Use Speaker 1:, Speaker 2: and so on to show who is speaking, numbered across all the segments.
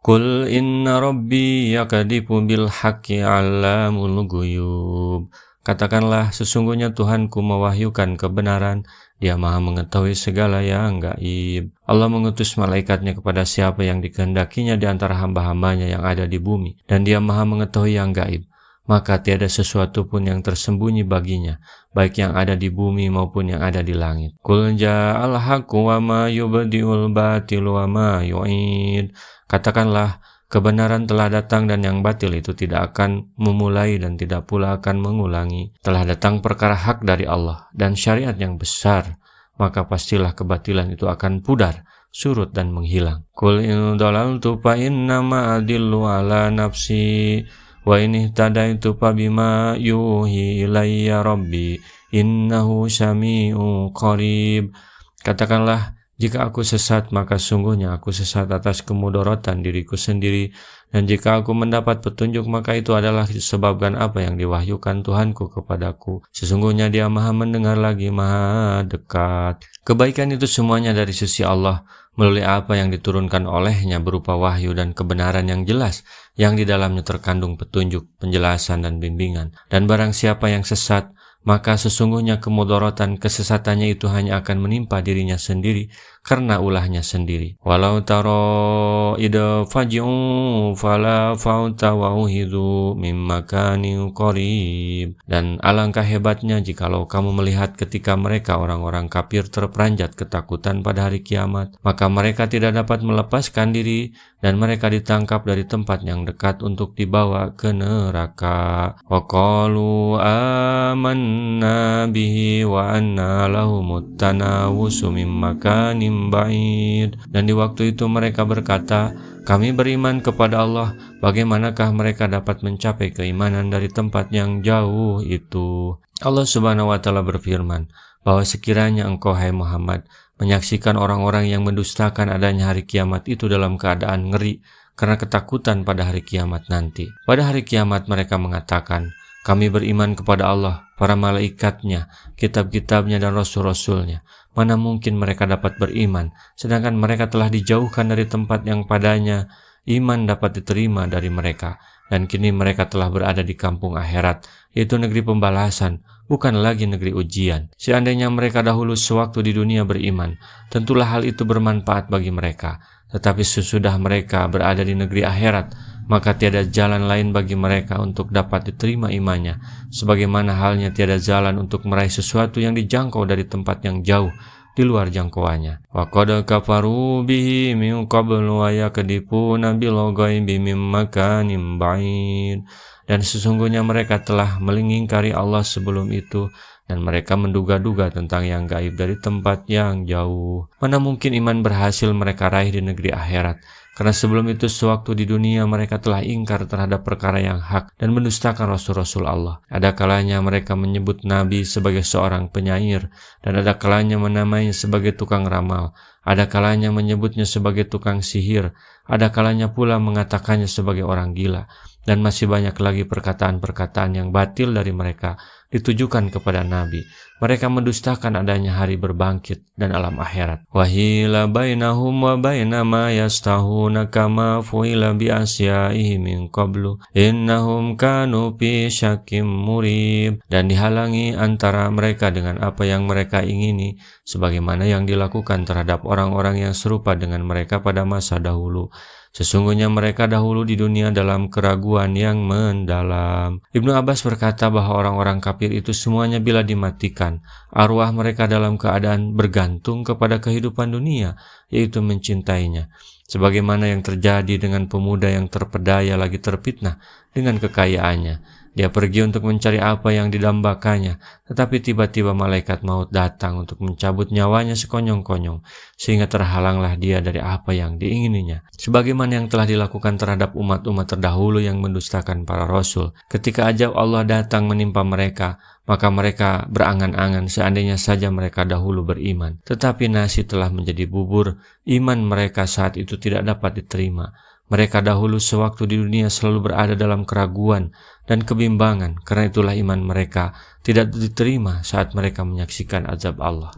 Speaker 1: Qul inna rabbi yaqdifu bil haqqi 'allamul ghuyub. Katakanlah, sesungguhnya Tuhanku mewahyukan kebenaran, Dia Maha mengetahui segala yang gaib. Allah mengutus malaikatnya kepada siapa yang dikehendakinya di antara hamba-hambanya yang ada di bumi, dan Dia Maha mengetahui yang gaib. Maka tiada sesuatu pun yang tersembunyi baginya, baik yang ada di bumi maupun yang ada di langit. Qul ja'al haqqu wa ma yubdi'ul batilu wa ma yu'id. Katakanlah, kebenaran telah datang dan yang batil itu tidak akan memulai dan tidak pula akan mengulangi. Telah datang perkara hak dari Allah dan syariat yang besar, maka pastilah kebatilan itu akan pudar, surut dan menghilang. Qul in dalaltu fa innama adillu ala nafsi wa in ihtadaitu fa bima yuhi ilayya rabbi innahu syami'un qarib. Katakanlah, jika aku sesat, maka sungguhnya aku sesat atas kemudaratan diriku sendiri, dan jika aku mendapat petunjuk, maka itu adalah disebabkan apa yang diwahyukan Tuhanku kepadaku. Sesungguhnya Dia Maha mendengar lagi Maha dekat. Kebaikan itu semuanya dari sisi Allah, melalui apa yang diturunkan olehnya berupa wahyu dan kebenaran yang jelas, yang di dalamnya terkandung petunjuk, penjelasan, dan bimbingan. Dan barang siapa yang sesat, maka sesungguhnya kemudaratan kesesatannya itu hanya akan menimpa dirinya sendiri karena ulahnya sendiri. Walau taro ida faji'u fala fauta wa uhidu mim makanin qarib. Dan alangkah hebatnya jikalau kamu melihat ketika mereka orang-orang kafir terperanjat ketakutan pada hari kiamat, maka mereka tidak dapat melepaskan diri dan mereka ditangkap dari tempat yang dekat untuk dibawa ke neraka. Wa qalu amanna bihi wa anna lahumut tanawusu mim makanin ba'id. Dan di waktu itu mereka berkata, kami beriman kepada Allah, bagaimanakah mereka dapat mencapai keimanan dari tempat yang jauh itu? Allah Subhanahu wa Ta'ala berfirman bahwa sekiranya engkau, hai Muhammad, menyaksikan orang-orang yang mendustakan adanya hari kiamat itu dalam keadaan ngeri karena ketakutan pada hari kiamat nanti. Pada hari kiamat mereka mengatakan, kami beriman kepada Allah, para malaikatnya, kitab-kitabnya, dan rasul-rasulnya. Mana mungkin mereka dapat beriman, sedangkan mereka telah dijauhkan dari tempat yang padanya iman dapat diterima dari mereka. Dan kini mereka telah berada di kampung akhirat, yaitu negeri pembalasan, bukan lagi negeri ujian. Seandainya mereka dahulu sewaktu di dunia beriman, tentulah hal itu bermanfaat bagi mereka. Tetapi sesudah mereka berada di negeri akhirat, maka tiada jalan lain bagi mereka untuk dapat diterima imannya, sebagaimana halnya tiada jalan untuk meraih sesuatu yang dijangkau dari tempat yang jauh di luar jangkauannya. Wa qad kafaru bihi min qablu wa yakdifuna bil ghaibi mim makanin ba'id. Dan sesungguhnya mereka telah mengingkari Allah sebelum itu, dan mereka menduga-duga tentang yang gaib dari tempat yang jauh. Mana mungkin iman berhasil mereka raih di negeri akhirat, karena sebelum itu sewaktu di dunia mereka telah ingkar terhadap perkara yang hak dan mendustakan Rasul-Rasul Allah. Ada kalanya mereka menyebut Nabi sebagai seorang penyair, dan ada kalanya menamainya sebagai tukang ramal. Ada kalanya menyebutnya sebagai tukang sihir, ada kalanya pula mengatakannya sebagai orang gila. Dan masih banyak lagi perkataan-perkataan yang batil dari mereka ditujukan kepada Nabi. Mereka mendustakan adanya hari berbangkit dan alam akhirat. Wahila bainahum wa baina ma yastahuna kama fuila bi asya'ihi min qablu innahum kanu fi syakkim murib. Dan dihalangi antara mereka dengan apa yang mereka ingini, sebagaimana yang dilakukan terhadap orang-orang yang serupa dengan mereka pada masa dahulu. Sesungguhnya mereka dahulu di dunia dalam keraguan yang mendalam. Ibnu Abbas berkata bahwa orang-orang kafir itu semuanya bila dimatikan, arwah mereka dalam keadaan bergantung kepada kehidupan dunia, yaitu mencintainya. Sebagaimana yang terjadi dengan pemuda yang terpedaya lagi terfitnah dengan kekayaannya. Dia pergi untuk mencari apa yang didambakannya, tetapi tiba-tiba malaikat maut datang untuk mencabut nyawanya sekonyong-konyong, sehingga terhalanglah dia dari apa yang diingininya. Sebagaimana yang telah dilakukan terhadap umat-umat terdahulu yang mendustakan para rasul. Ketika ajab Allah datang menimpa mereka, maka mereka berangan-angan seandainya saja mereka dahulu beriman. Tetapi nasi telah menjadi bubur, iman mereka saat itu tidak dapat diterima. Mereka dahulu sewaktu di dunia selalu berada dalam keraguan dan kebimbangan, karena itulah iman mereka tidak diterima saat mereka menyaksikan azab Allah.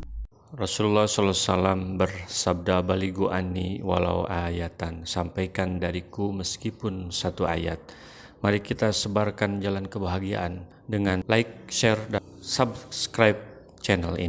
Speaker 1: Rasulullah SAW bersabda, "Balighu anni walau ayatan." Sampaikan dariku meskipun satu ayat. Mari kita sebarkan jalan kebahagiaan dengan like, share, dan subscribe channel ini.